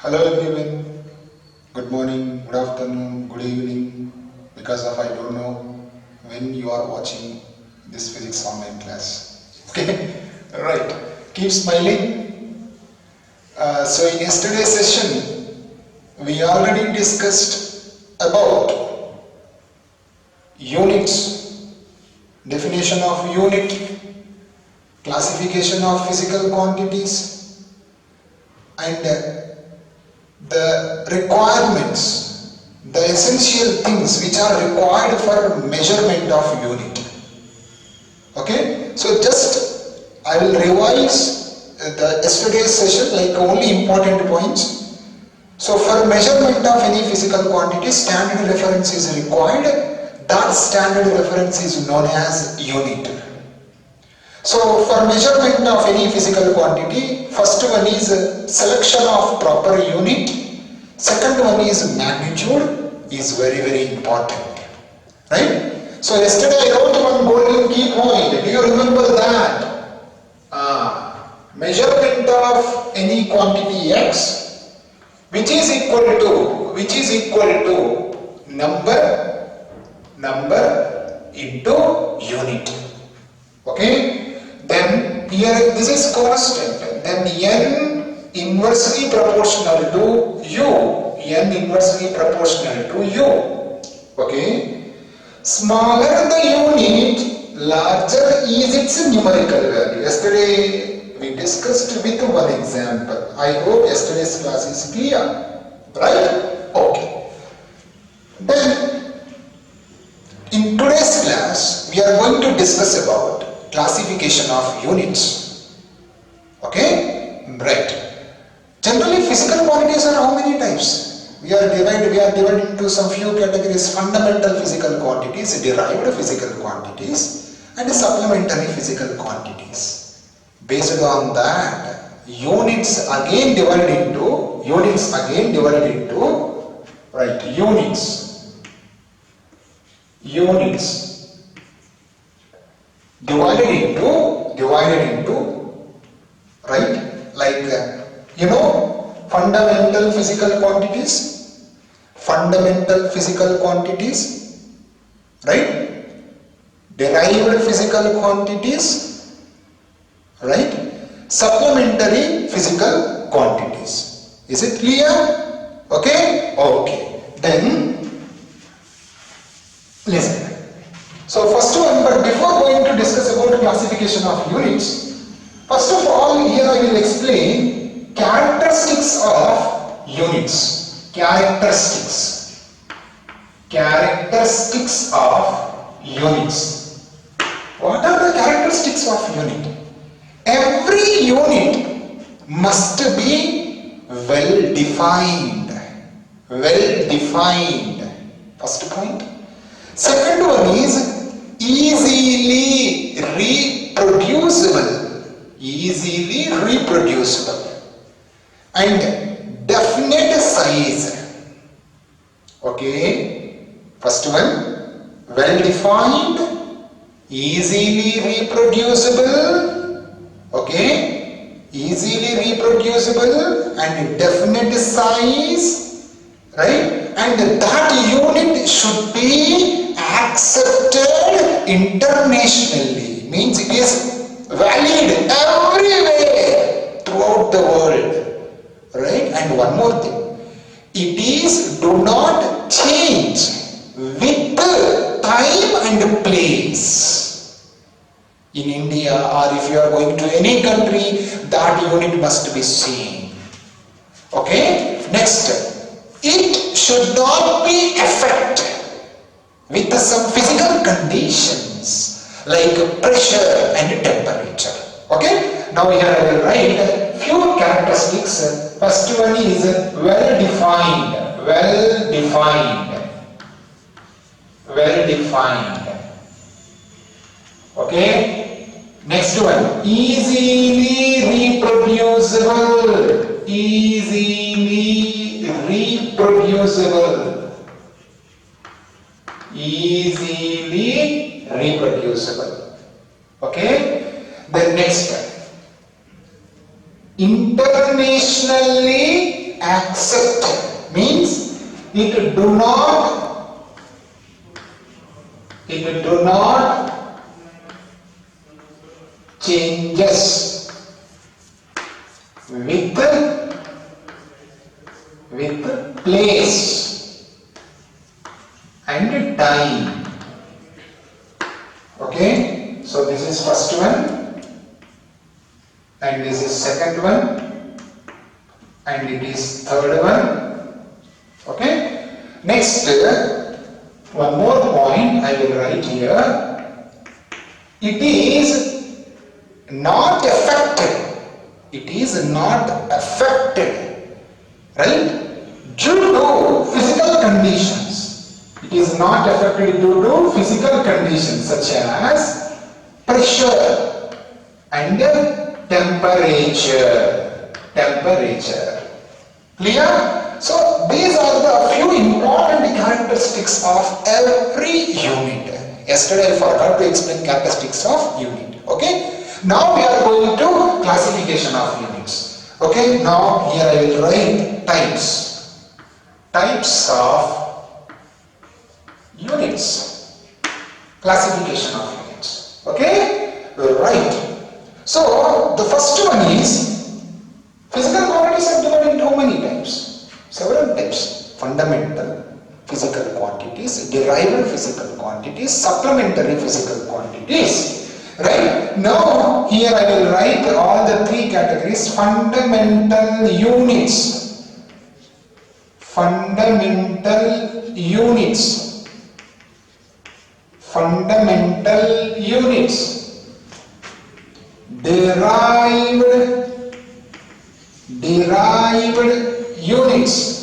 Hello everyone, good morning, good afternoon, good evening, because of I don't know when you are watching this physics online class. Okay, alright, keep smiling. So in yesterday's session, we already discussed about units, definition of unit, classification of physical quantities, and the requirements, the essential things which are required for measurement of unit. Okay, so just I will revise the yesterday's session, like only important points. So for measurement of any physical quantity, standard reference is required. That standard reference is known as unit. So for measurement of any physical quantity, first one is selection of proper unit, second one is magnitude, is very important, right? So yesterday I wrote one golden key point, do you remember that? Measurement of any quantity x, which is equal to number into unit. Okay? Then here this is constant, then n inversely proportional to u, okay. Smaller the unit, larger is its numerical value. Yesterday we discussed with one example. I hope yesterday's class is clear, right? Okay. Then in today's class we are going to discuss about classification of units. Okay, right. Generally physical quantities are how many types? We are divided into some few categories: fundamental physical quantities, derived physical quantities, and supplementary physical quantities. Based on that, units again divided into divided into, right, like fundamental physical quantities, right, derived physical quantities, right, supplementary physical quantities. Is it clear? Okay, then listen. So first one, but before going to discuss about classification of units, first of all here I will explain characteristics of units. Characteristics of units. What are the characteristics of unit? Every unit must be well defined. First point. Second one is easily reproducible, and definite size. Okay, first one, well defined, easily reproducible, okay, and definite size, right? And that unit should be accepted internationally, means it is valid everywhere throughout the world, right? And one more thing, it is do not change with time and place. In India, or if you are going to any country, that unit must be same. Okay, next, it should not be affected with some physical conditions like pressure and temperature. Okay, now here I will write few characteristics. First one is well defined. Okay, next one, easily reproducible. Okay, then next, internationally accept means it do not changes with place and time. Okay, so this is first one and this is second one and it is third one. Okay, next one more point I will write here. It is not affected. It is not affected, right? Due to physical conditions. It is not affected due to physical conditions such as pressure and temperature. Clear? So these are the few important characteristics of every unit. Yesterday I forgot to explain characteristics of unit. Okay? Now we are going to classification of units. Okay? Now here I will write types. Types of units. Classification of units. Okay? Right. So the first one is physical quantities are divided into how many types? Several types. Fundamental physical quantities, derived physical quantities, supplementary physical quantities. Right? Now here I will write all the three categories. Fundamental units. Fundamental units. Fundamental units. Derived units.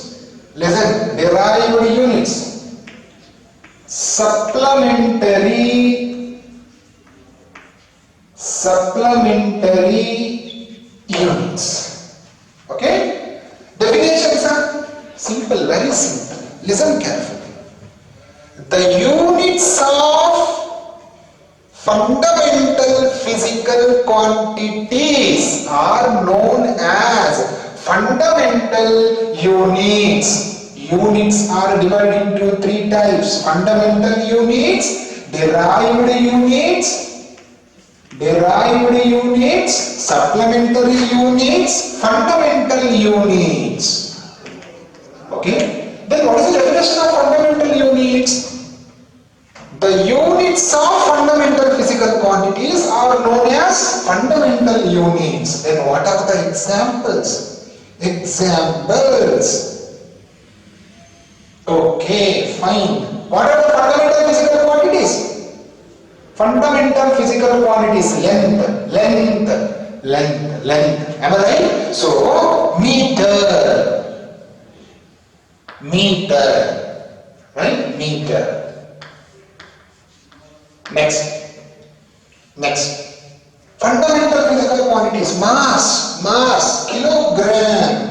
Listen, derived units. Supplementary units. Okay? Definitions are simple, very simple. Listen carefully. The units of fundamental physical quantities are known as fundamental units. Units are divided into three types. Fundamental units, derived units, supplementary units, fundamental units. Okay? Then what is the definition of fundamental units? The units of fundamental physical quantities are known as fundamental units. Then what are the examples? Okay, fine. What are the fundamental physical quantities? Fundamental physical quantities, length. Am I right? So, meter. Right? Meter. Next. Fundamental physical quantities, mass, kilogram,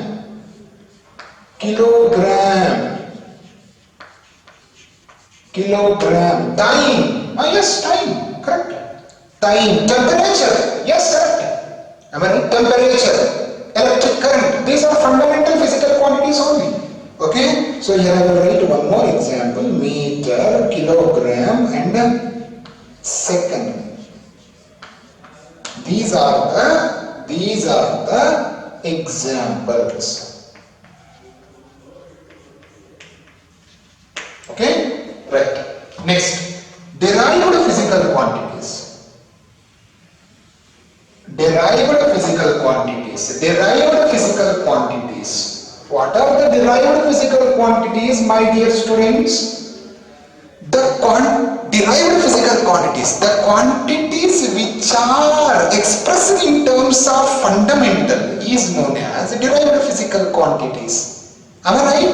time, yes, time, correct, time, temperature, yes, correct, am I right? Temperature, electric current, these are fundamental physical quantities only. Okay, so here I will write one more example, meter, kilogram and second. These are the examples. Okay, right. Next, derived physical quantities. Derived physical quantities. What are the derived physical quantities, my dear students? Derived physical quantities, the quantities which are expressed in terms of fundamental is known as derived physical quantities. Am I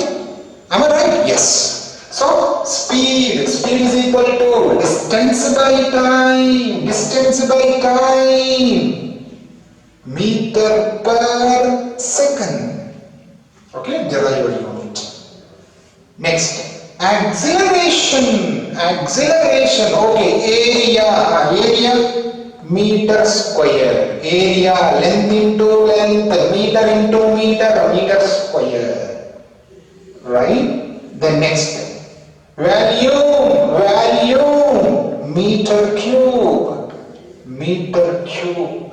right? Yes. So, speed is equal to distance by time, meter per second. Okay, derived unit. Next, acceleration. Okay, area meter square. Area, length into length, meter into meter, meter square. Right? The next value, meter cube, meter cube.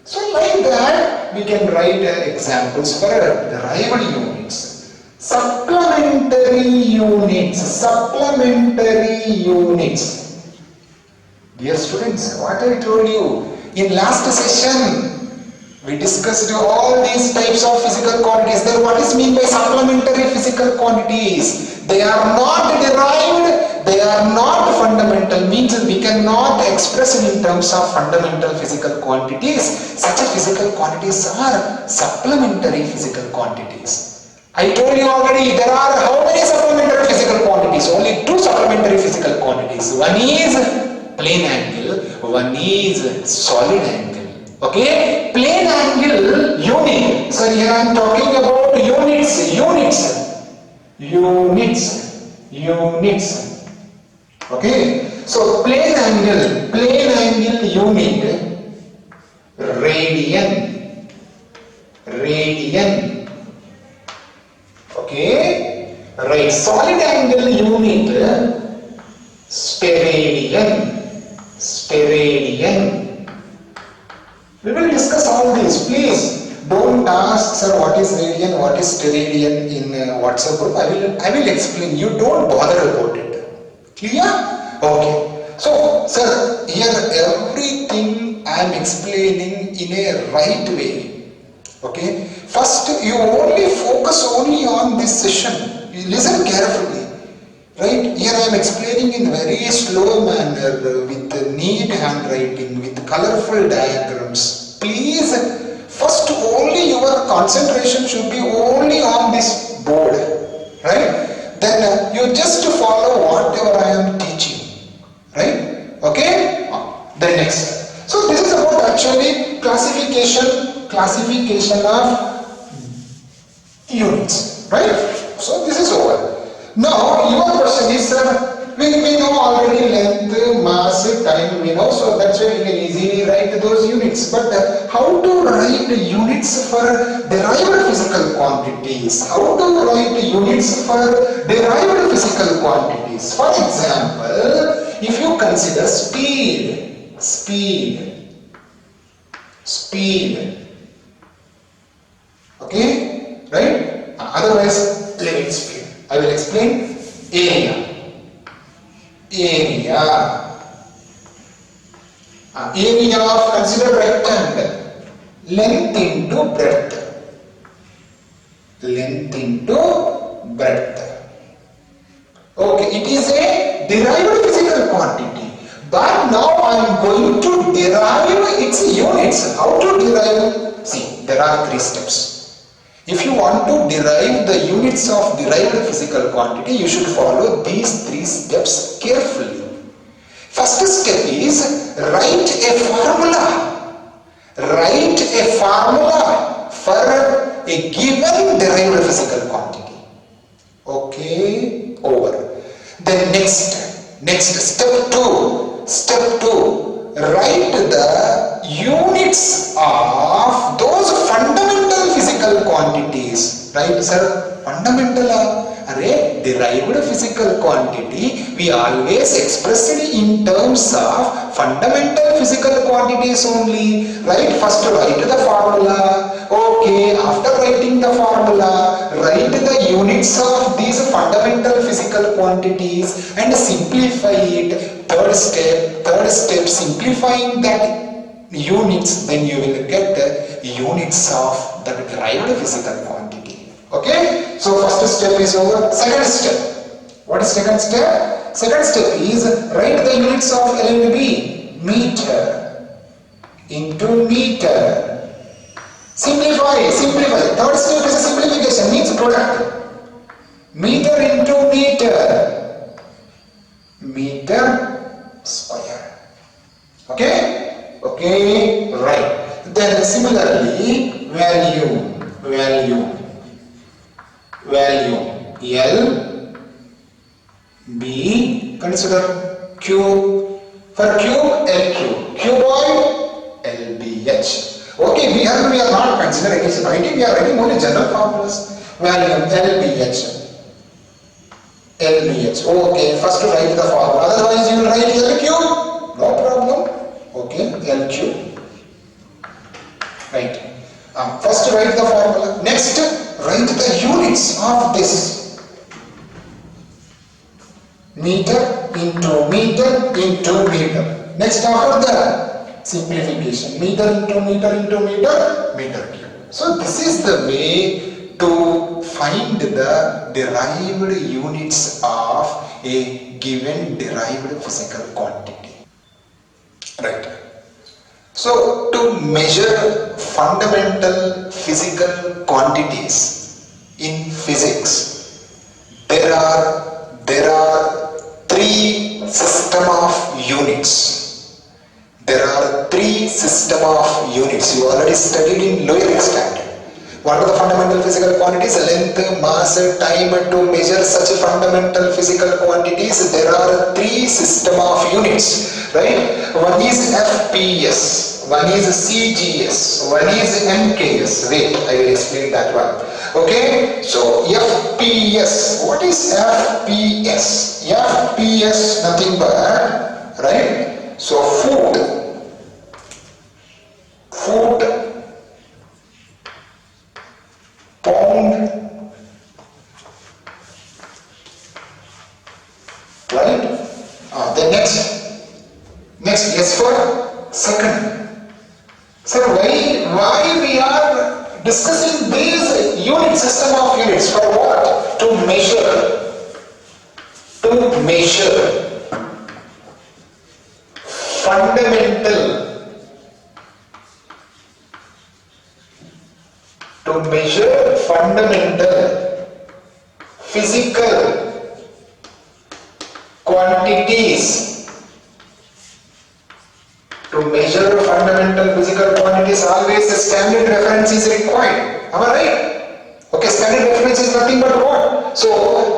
So like that we can write examples for derived units. Supplementary units. Dear students, what I told you in last session, we discussed all these types of physical quantities. Then what is meant by supplementary physical quantities? They are not derived, they are not fundamental. Means we cannot express it in terms of fundamental physical quantities. Such physical quantities are supplementary physical quantities. I told you already, there are how many supplementary physical quantities? Only two supplementary physical quantities. One is plane angle, one is solid angle. Okay, plane angle unit. So here I am talking about units. Okay, so plane angle unit, radian. Okay, right. Solid angle unit, steradian. We will discuss all these. Please don't ask, sir, what is radian, what is steradian in WhatsApp group. I will explain. You don't bother about it. Clear? Okay. So, sir, here everything I am explaining in a right way. Okay. First, you only focus on this session. You listen carefully. Right? Here I am explaining in very slow manner, with neat handwriting, with colorful diagrams. Please, first only your concentration should be only on this board. Right? Then you just follow whatever I am teaching. Right? Okay? Then next. So this is about actually classification of units. Right? So this is over. Now, your question is, we know already length, mass, time, we know, so that's why we can easily write those units. But how to write units for derived physical quantities? How to write units for derived physical quantities? For example, if you consider speed. Okay, right? Otherwise, limit speed. I will explain. Area. Area of, consider rectangle. Length into breadth. Okay, it is a derived physical quantity. But now I am going to derive its units. How to derive? See, there are 3 steps. If you want to derive the units of derived physical quantity, you should follow these 3 steps carefully. First step is write a formula for a given derived physical quantity. Okay, over. Then next step 2, write the units of those fundamental physical quantities. Right, sir? Fundamental derived physical quantity, we always express it in terms of fundamental physical quantities only. Right? First write the formula. Okay, after writing the formula, write the units of these fundamental physical quantities and simplify it. Third step, simplifying that units, then you will get the units of the derived physical quantity. Okay? So first step is over. Second step. What is second step? Second step is write the units of LNB. Meter into meter. Simplify. Third step is a simplification, means product. Meter into meter square. Okay, right. Then similarly, value L, B, consider cube. For cube, L cube. Cuboid, H. Okay, we are not considering it writing, we are writing only general formulas. Value LBH. LBH. Okay, first to write the formula. Otherwise, you will write LQ. No problem. Okay, LQ. Right. First write the formula. Next, write the units of this. Meter into meter into meter. Next, after the simplification. Meter into meter into meter, meter cube. So this is the way to find the derived units of a given derived physical quantity. Right. So to measure fundamental physical quantities in physics, there are three system of units. There are three system of units. You already studied in lower extent. What are the fundamental physical quantities? Length, mass, time. To measure such fundamental physical quantities, there are three system of units, right? One is FPS, one is CGS, one is MKS. Wait, I will explain that one. Okay, so FPS. What is FPS? FPS nothing but, right? So food, pound, right? Then next S for second. So why we are discussing these unit system of units? For what? To measure fundamental physical quantities. To measure fundamental physical quantities, always a standard reference is required. Am I right? Okay, standard reference is nothing but what? So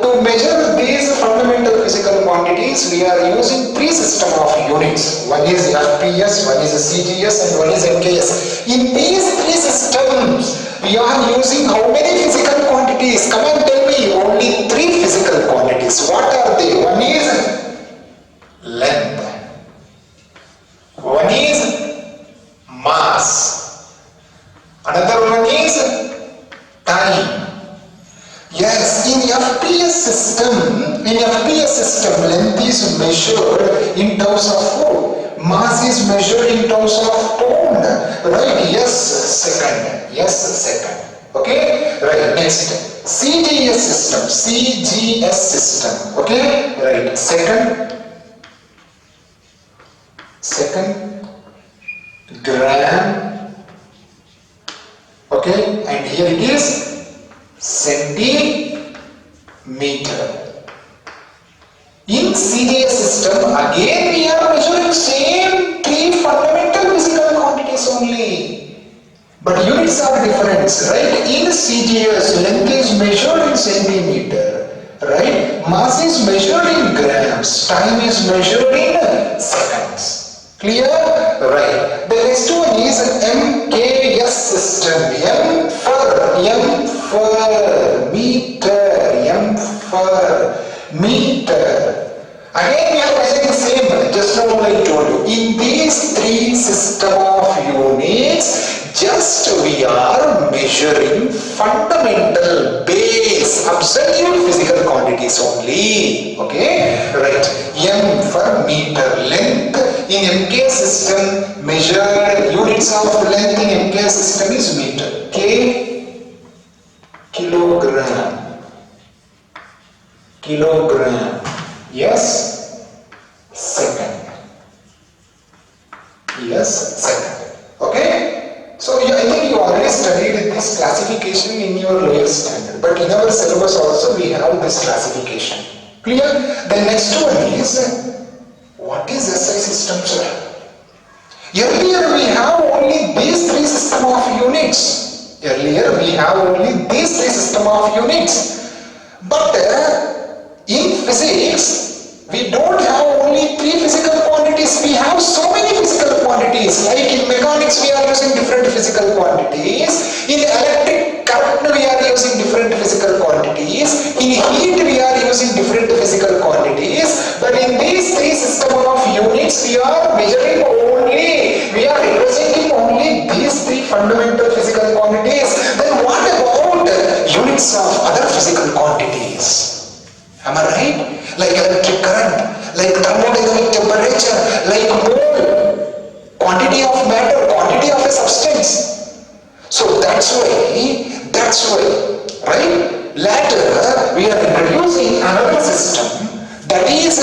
to measure these fundamental physical quantities, we are using three system of units. One is FPS, one is CGS, and one is MKS. In these three systems, we are using how many physical quantities? Come on, tell me. Only three physical quantities. What are they? One is length. One is mass. Another one is time. Yes, in FPS system, length is measured in terms of foot. Mass is measured in terms of pound. Right? Yes, second. Okay? Right, next. CGS system. Okay? Right, second, gram. Okay? And here it is centimeter. In CGS system, again we are measuring same three fundamental physical quantities only. But units are different, right? In CGS, length is measured in centimeter, right? Mass is measured in grams. Time is measured in seconds. Clear? Right. The next one is MKS system. M for meter. Again we are measuring same, just now I told you. In these three system of units, just we are measuring fundamental base, absolute physical quantities only. Okay? Right. M for meter. Length in MK system, measured units of length in MK system is meter. K, kilogram. Yes, second. Okay? So I think you already studied this classification in your lower standard. But in our syllabus also we have this classification. Clear? The next one is, what is SI system, sir? Earlier we have only these three system of units. But in physics, We don't have only three physical quantities, we have so many physical quantities. Like in mechanics we are using different physical quantities, in electric current we are using different physical quantities, in heat we are using different physical quantities, but in these three systems of units we are measuring only, we are representing only these three fundamental physical quantities. Then what about units of other physical quantities? Am I right? Like electric current, like thermodynamic temperature, like mole, quantity of matter, quantity of a substance. So that's why, right? Later, we are introducing another system that is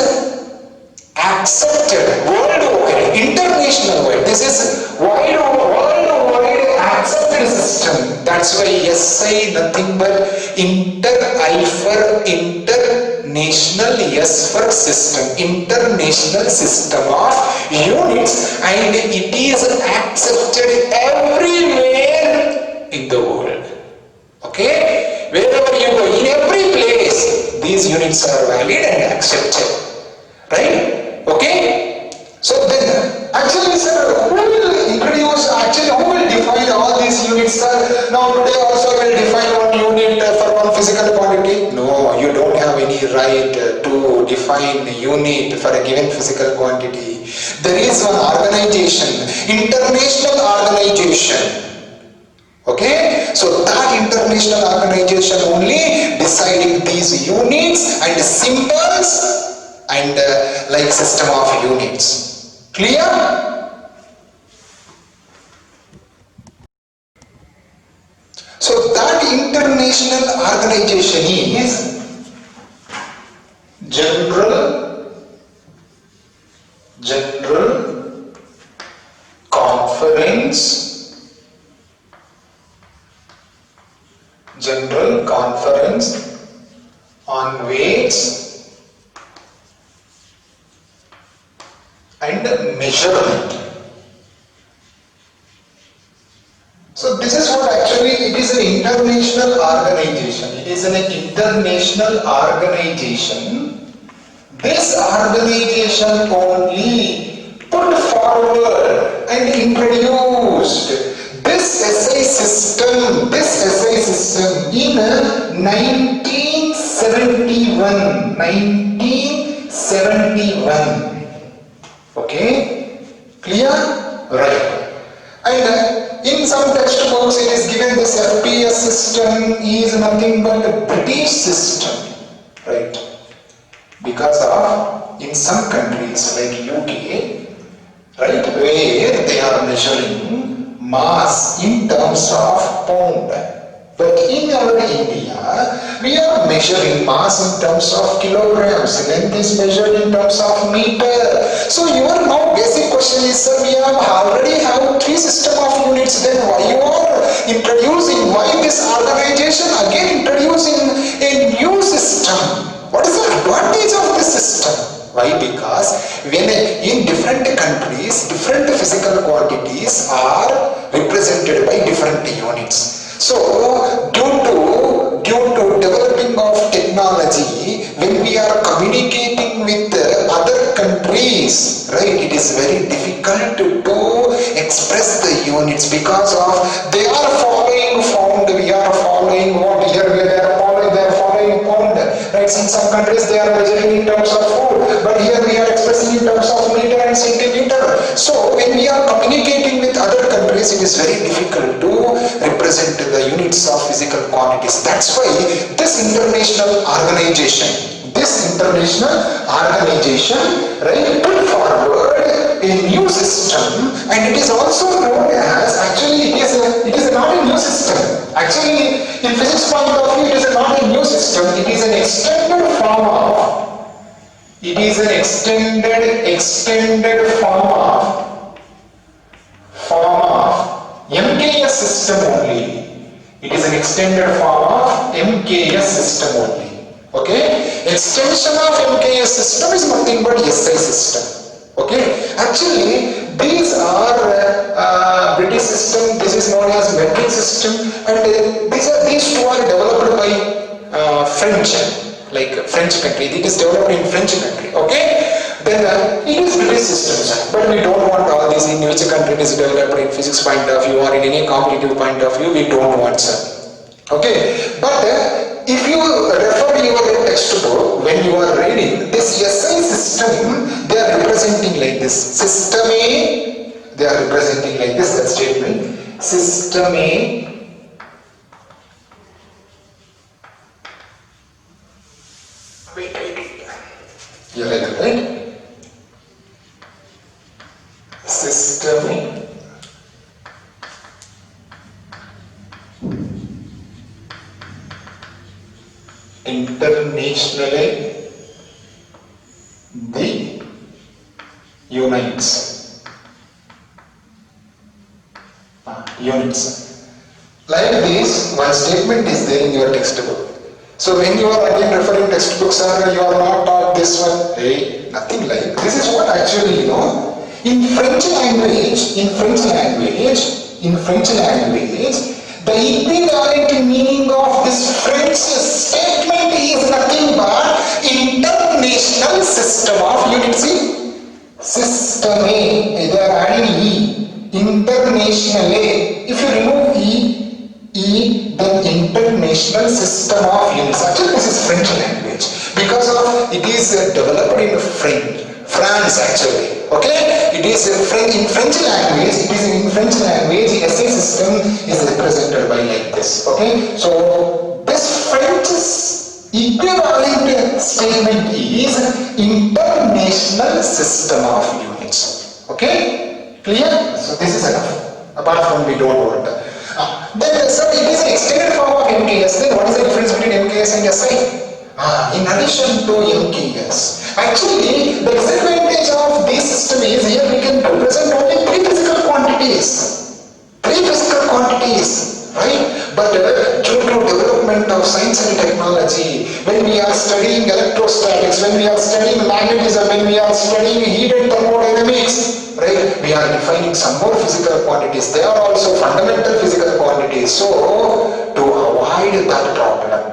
accepted worldwide, international wide. This is worldwide accepted system. That's why SI nothing but I for international, S for system, international system of units, and it is accepted everywhere in the world. Okay? Wherever you go, in every place, these units are valid and accepted. Right? Okay? So then, actually sir, who will introduce, who will define all these units sir? Now today also I will define one unit for one physical quantity. No, you don't have any right to define a unit for a given physical quantity. There is one organization, international organization. Okay, so that international organization only deciding these units and symbols and like system of units. Clear? So that international organization is General Conference on Weights and Measurement. So this is what actually it is, an international organization. It is an international organization. This organization only put forward and introduced this SI system in 1971. Okay? Clear? Right. And in some textbooks it is given this FPS system is nothing but a British system. Right? Because of, in some countries like UK, right, where they are measuring mass in terms of pound. But in our India, we are measuring mass in terms of kilograms, length is measured in terms of meter. So your now basic question is, sir, we already have three system of units, then why you are introducing, why this organization again introducing a new system? What is the advantage of this system? Why? Because when in different countries, different physical quantities are represented by different units. So due to developing of technology, when we are communicating with other countries, right, it is very difficult to express the units because of they are following pound, we are following what here they are following pound. Right, in some countries they are measuring in terms of food, but here we are expressing in terms of meter and centimeter. So when we are communicating with other countries, it is very difficult to represent the units of physical quantities. That's why this international organization, right, put forward a new system, and it is also known as, actually it is not a new system. Actually, in physics point of view, it is not a new system. It is an extended form of MKS system only. It is an extended form of MKS system only. Okay? Extension of MKS system is nothing but SI system. Okay? Actually, these are British system. This is known as metric system, and these two are developed by French. like French country. It is developed in French country. Okay. Then it is British systems, but we don't want all these in which country it is developed in physics point of view or in any competitive point of view. We don't want, sir. Okay. But if you refer your textbook when you are reading this SI system, they are representing like this. System A, they are representing like this. That statement. System A. Wait. You like that, right? System internationally the units. Units. Like this, one statement is there in your textbook. So when you are again referring textbooks, sir, you are not taught this one. Hey, nothing like. This is what actually, in French language, the equivalent meaning of this French statement is nothing but international system of units. System A, they are adding E. Internationally, if you remove E, then international system of units. Actually, this is French language because of it is developed in France actually. Okay, it is in French language. It is in French language. The SI system is represented by like this. Okay, so this French equivalent statement is international system of units. Okay, clear? So this is enough. Apart from we don't want that. Then sir, it is an extended form of MKS. Then what is the difference between MKS and SI? In addition to MKS, actually the disadvantage of this system is here we can represent only three physical quantities. Right? But due to development of science and technology, when we are studying electrostatics, when we are studying magnetism, when we are studying heat and thermodynamics, right? We are defining some more physical quantities. They are also fundamental physical quantities. So to avoid that problem,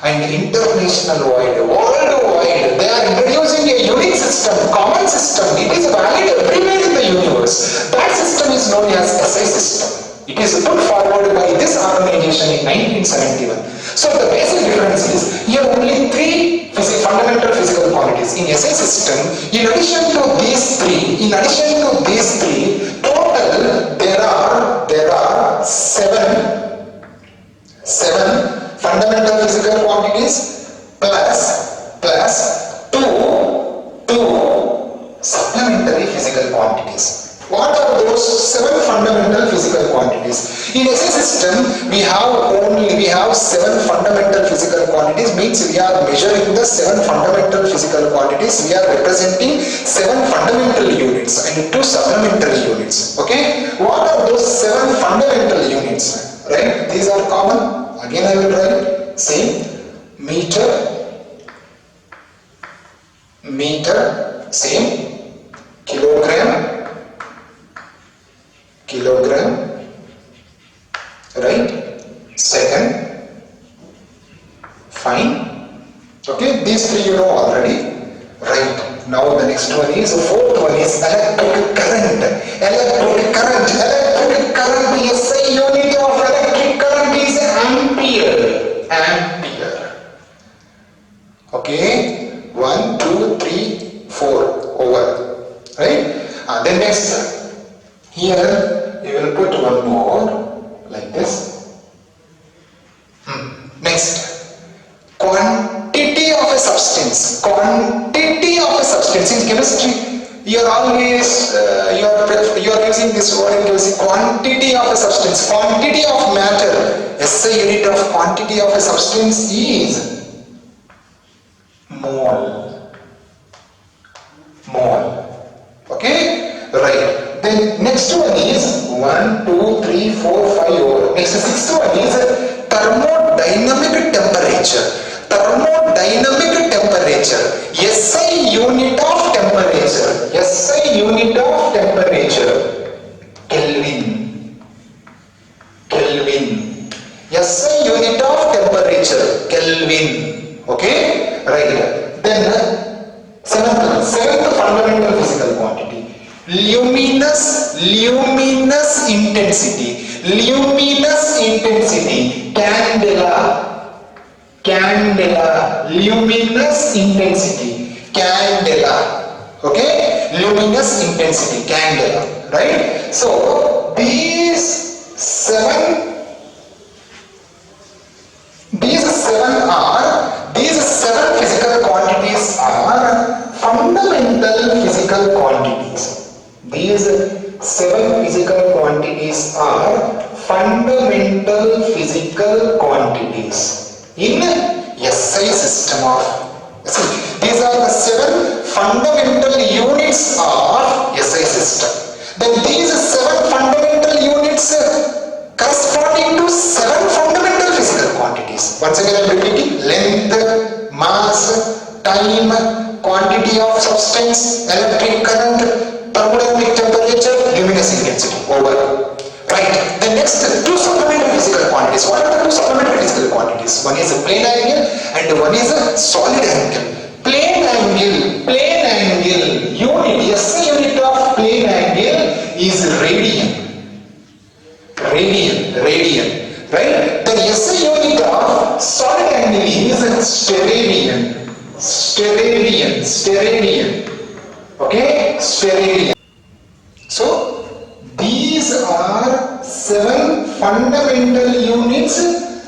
and international worldwide, they are introducing a unique system, common system. It is valid everywhere in the universe. That system is known as SI system. It is put forward by this organization in 1971. So the basic difference is here only three fundamental physical quantities in SI system. In addition to these three, total there are seven fundamental physical quantities plus two supplementary physical quantities. What are those seven fundamental physical quantities? In SI system, we have seven fundamental physical quantities. Means we are measuring the seven fundamental physical quantities. We are representing seven fundamental units and two supplementary units. Okay? What are those seven fundamental units? Right? These are common. Again I will write same meter, same kilogram, right? Second, fine. Okay, these three you know already. Right. Now the next one is, the fourth one is electric current. Electric current, the SI unit of electric current is ampere. Okay, 1, 2, 3, 4 over. Right? Then next, here you will put one more like this. Next, quantity of a substance. In chemistry, you are always you are using this word in chemistry. Quantity of a substance, quantity of matter. SI unit of quantity of a substance is mole. Okay, right. Then next one is 1, 2, 3, 4, 5 over. Next, sixth one is thermodynamic temperature. SI unit of temperature. Kelvin. SI unit of temperature, Kelvin. Okay, right. Then seventh fundamental physical quantity, luminous intensity. Luminous intensity, candela, luminous intensity, candela. Okay, luminous intensity, candela. Right. So these seven physical quantities are fundamental physical quantities. These seven physical quantities are fundamental physical quantities in SI system of. See, these are the seven fundamental units of SI system. Then these seven fundamental units corresponding to seven fundamental physical quantities. Once again I am repeating: length, mass, time, quantity of substance, electric current, thermodynamic temperature, luminous intensity. Over. Right. The next two supplementary physical quantities. What are the two supplementary physical quantities? One is a plane angle and one is a solid angle. Plane angle, unit, SI unit of plane angle is radian. Right? The SI unit of solid angle is steradian. Okay? Steradian. So, these are seven fundamental units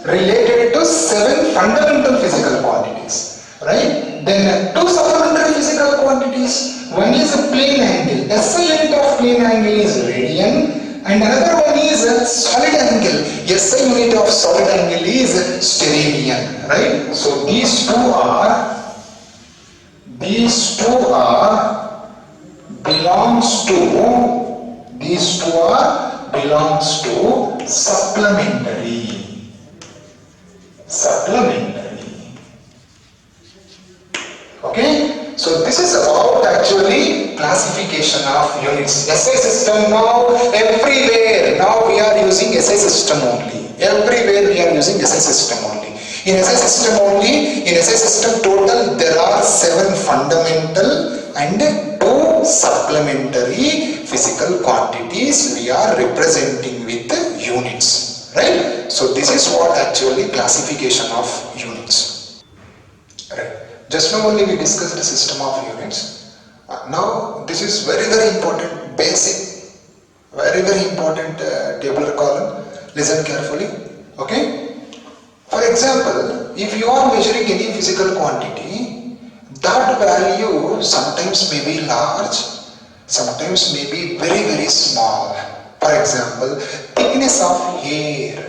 related to seven fundamental physical quantities. Right? Then two supplementary physical quantities. One is a plane angle. SI unit of plane angle is radian. And another one is solid angle. SI unit of solid angle is steradian. Right? So these two are belongs to supplementary. Okay, so this is about actually classification of units. SI system now everywhere. Now we are using SI system only. Everywhere we are using SI system only. In SI system total there are seven fundamental and two supplementary physical quantities we are representing with units. Right? So this is what actually classification of units. Right. Just now only we discussed the system of units. Now this is very important, basic, very important tabular column. Listen carefully. Okay. For example, if you are measuring any physical quantity, that value sometimes may be large, sometimes may be very small. For example, thickness of hair,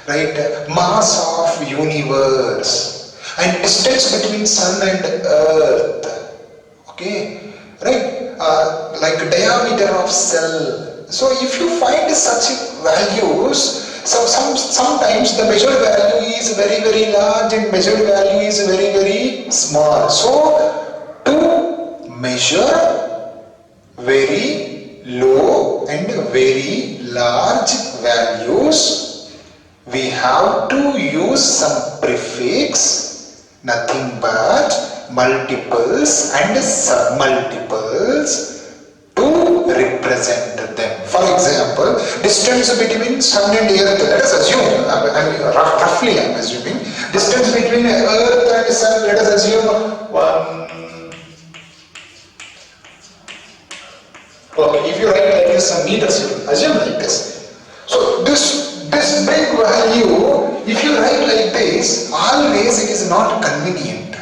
right? Mass of universe, and distance between sun and earth. Okay, right? Like diameter of cell. So if you find such values, sometimes the measured value is very large and measured value is very small. So to measure very low and very large values, we have to use some prefix, nothing but multiples and submultiples to represent them. For example, distance between sun and earth, let us assume, roughly I am assuming, distance between earth and sun, let us assume 1. Okay, if you write like this some meters, you assume like this. So this big value, if you write like this, always it is not convenient.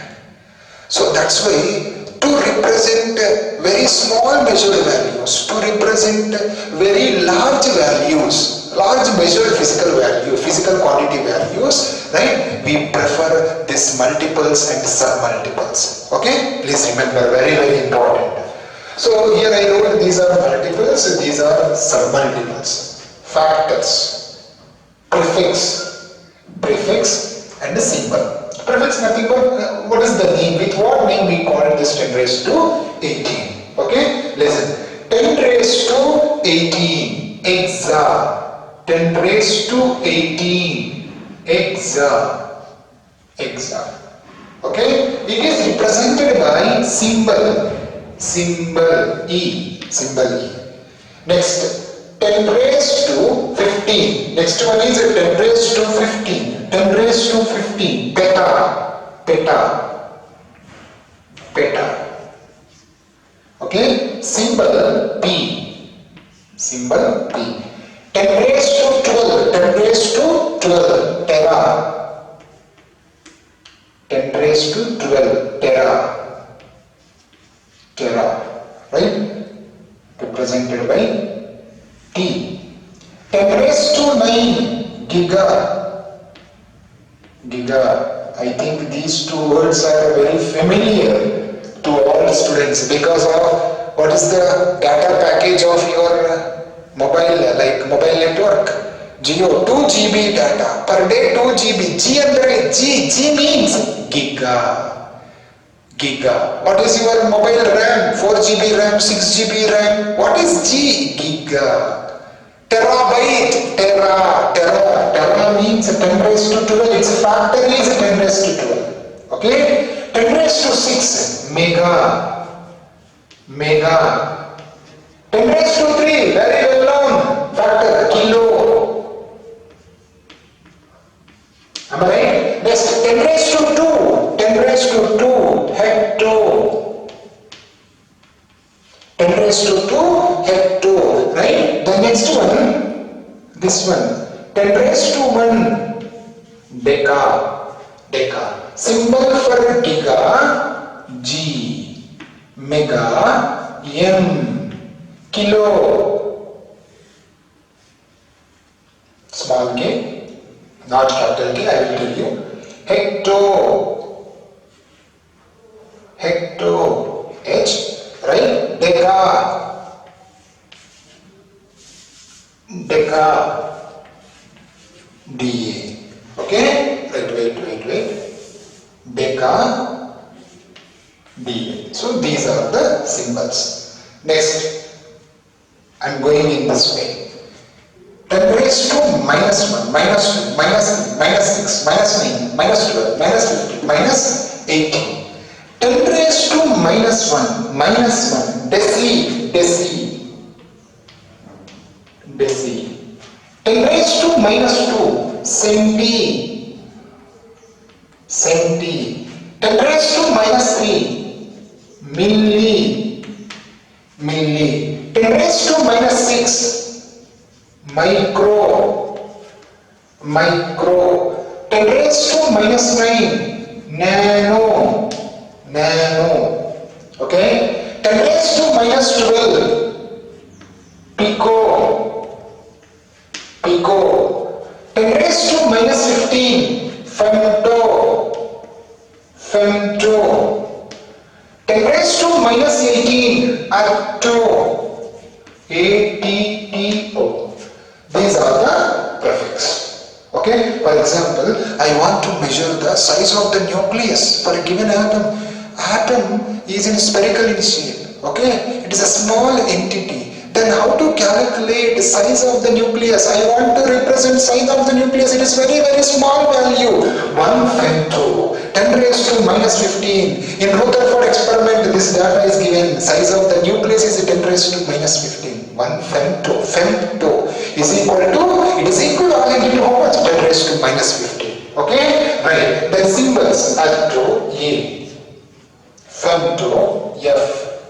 So that's why to represent very small measured values, to represent very large values, large measured physical quantity values, right? We prefer this multiples and submultiples. Okay? Please remember, very important. So here I wrote these are multiples, these are submultiples. Factors, prefix and the symbol. Prefix nothing but what is the name, with what name we call this 10 raised to 18. Okay, listen, 10 raised to 18 exa, 10 raised to 18 exa. Exa. Okay, it is represented by symbol E. Next, 10 raised to 15. Next one is 10 raised to 15. 10 raised to 15. Peta. Okay, symbol P. 10 raised to 12. 10 raised to 12. Tera. 10 raised to 12. Tera. Right? Represented by T. 10 raised to 9. Giga. I think these two words are very familiar to all students because of what is the data package of your mobile, like mobile network. Jio, 2 GB data per day, 2 GB. G means giga. What is your mobile RAM? 4 GB RAM, 6 GB RAM. What is G? Giga. Terabyte, tera means 10 raised to 12. Its factor is 10 raised to 12. Okay? 10 raised to 6. Mega. 10 raised to 3. Very well known. Factor. Kilo. Am I right? Next, 10 raised to 2. 10 raised to 2. Hecto. 10 raised to 2. Hecto. Right? The next one, this one. 10 raised to 1. Deca. Symbol for giga, G. Mega, M. Kilo. Small k, not capital K, I will tell you. Hecto, H, right? Deca, DA. Okay? Wait. Deca, DA. So these are the symbols. Next, I am going in this way. 10 raised to minus 1, minus 2, minus 3, minus 6, minus 9, minus 12, minus 15, minus 18. 10 raised to minus 1, deci. 10 raised to minus 2, centi. 10 raised to minus 3, milli. 10 raised to minus 6, micro. 10 raised to minus 9, nano. Okay? 10 raised to minus 12, pico. 10 raised to minus 15, femto. 10 raised to minus 18, atto. ATTO. These are the prefix. Okay? For example, I want to measure the size of the nucleus for a given atom. Atom is in spherical in shape. Okay? It is a small entity. Then how to calculate the size of the nucleus? I want to represent size of the nucleus. It is very, very small value. 1 femto. 10 raised to minus 15. In Rutherford experiment, this data is given. Size of the nucleus is 10 raised to minus 15. 1 femto. Femto is equal to, it is equivalent to how much? 10 raised to minus 15. Okay? Right. Then symbols. Atto, A. Femto, F.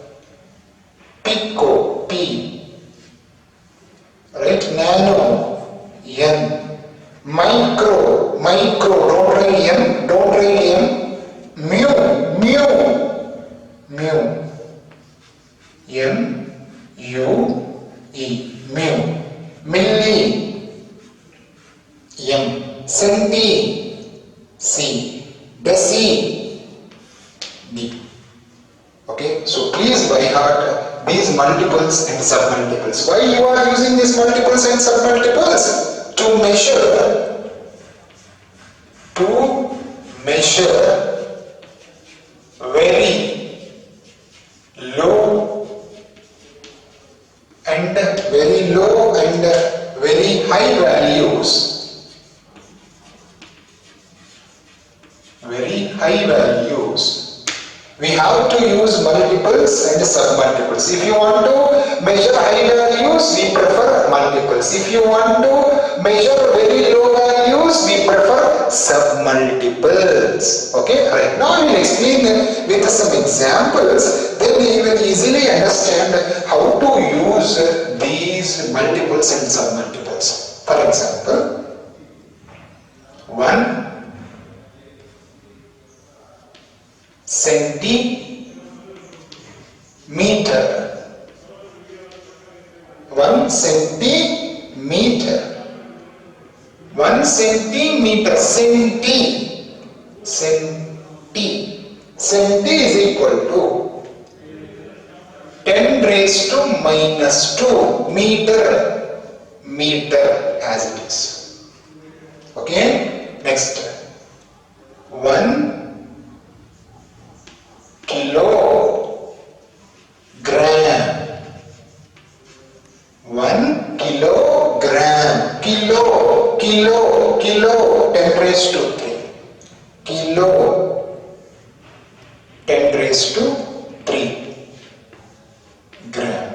Pico, P. Right? Nano, N. Micro, don't write M. Mu. M, U, E. Mu. Milli, M. Centi, C. Deci, D. Okay, so please by heart these multiples and submultiples. Why you are using these multiples and submultiples? To measure very low and very high values very high values, we have to use multiples and submultiples. If you want to measure high values, we prefer multiples. If you want to measure very low values, we prefer submultiples. Okay, right. Now I will explain them with some examples, then you will easily understand how to use these multiples and submultiples. For example, 1 centimeter, 1 centimeter, 1 centimeter, centi is equal to 10 raised to minus 2 meter as it is. Okay, next 1 kilogram, 1 kilogram, kilo, 10 raised to 3, kilo, 10 raised to 3 gram.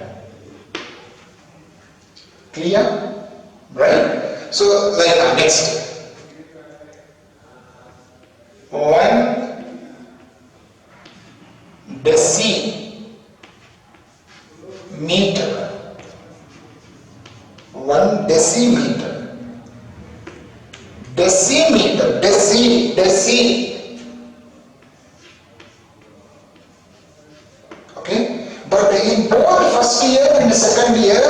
Clear? Right? So like next 1 decimeter, 1 decimeter, okay, but in both first year and second year,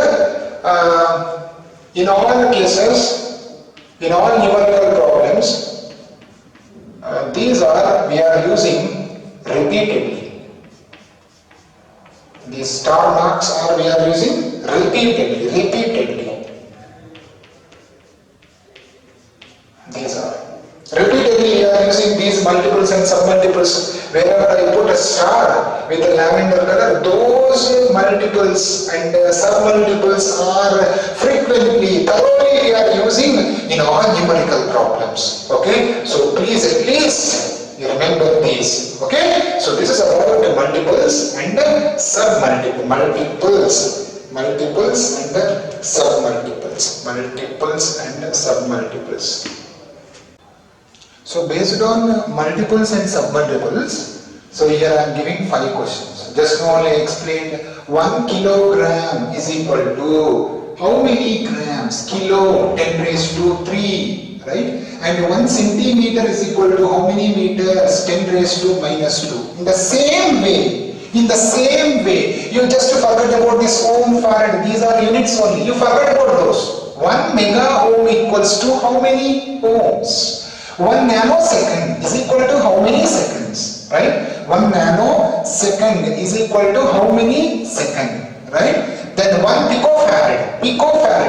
in all cases, in all numerical problems, we are using repeatedly. These star marks we are using repeatedly. These are. Repeatedly we are using these multiples and submultiples. Wherever I put a star with a lavender color, those multiples and submultiples are thoroughly we are using in all numerical problems. Okay, so please at least remember these. Okay, so this is about multiples and submultiples, multiples and submultiples. So based on multiples and submultiples, so here I am giving 5 questions. Just now I explained 1 kilogram is equal to how many grams? Kilo, 10 raised to 3, right? And 1 centimeter is equal to how many meters? 10 raised to minus 2. In the same way, you just forget about this ohm farad. These are units only. You forget about those. 1 mega ohm equals to how many ohms? 1 nanosecond is equal to how many seconds, right? 1 nanosecond is equal to how many seconds, right? Then 1 picofarad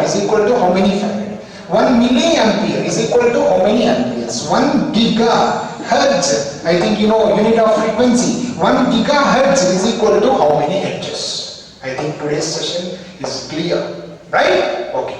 is equal to how many farad? 1 milliampere is equal to how many amperes? 1 gigahertz, I think you know unit of frequency. 1 gigahertz is equal to how many hertz? I think today's session is clear, right? Okay.